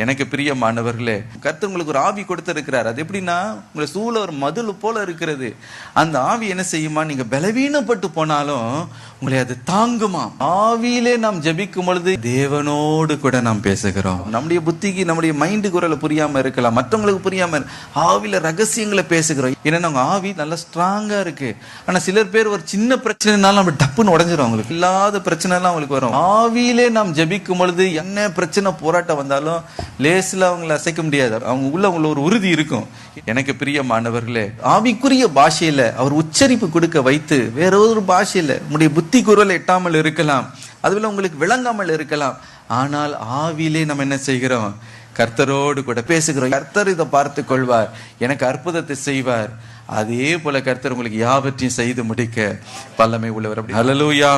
எனக்கு பிரியமானவர்களே, கர்த்தர் உங்களுக்கு ஒரு ஆவி கொடுத்திருக்கிறார். அது எப்படின்னா, உங்களை சூழ ஒரு மதில் போல இருக்கிறது. அந்த ஆவி என்ன செய்யுமா, நீங்க பலவீனப்பட்டு போனாலும் உங்களை அது தாங்குமா. ஆவியிலே நாம் ஜெபிக்கும் பொழுது தேவனோடு கூட நாம் பேசுகிறோம். நம்முடைய புத்திக்கு, நம்முடைய மைண்டு குரலை புரியாம இருக்கலாம், மற்றவங்களுக்கு புரியாம, ஆவியில ரகசியங்களை பேசுகிறோம். ஏன்னா அவங்க ஆவி நல்லா ஸ்ட்ராங்கா இருக்கு. ஆனா சிலர் பேர் ஒரு சின்ன பிரச்சனைனாலும் நம்ம டப்புன்னு உடஞ்சிரும். அவங்களுக்கு இல்லாத பிரச்சனை எல்லாம் அவங்களுக்கு வரும். ஆவியிலே நாம் ஜெபிக்கும் பொழுது என்ன பிரச்சனை போராட்டம் வந்தாலும் லேசில் அவங்களை அசைக்க முடியாது. அவங்க உள்ள ஒரு உறுதி இருக்கும். எனக்கு பிரியமானவர்களே, ஆவிக்குரிய பாஷையில அவர் உச்சரிப்பு கொடுக்க வைத்து வேற ஒரு பாஷையில உங்களுடைய புத்தி குரல் எட்டாமல் இருக்கலாம், அதுல உங்களுக்கு விளங்காமல் இருக்கலாம். ஆனால் ஆவியிலே நம்ம என்ன செய்கிறோம், கர்த்தரோடு கூட பேசுகிறோம். கர்த்தர் இதை பார்த்து கொள்வார், எனக்கு அற்புதத்தை செய்வார். அதே போல கர்த்தர் உங்களுக்கு யாவற்றையும் செய்து முடிக்க வல்லமை உள்ளவர். ஹல்லேலூயா.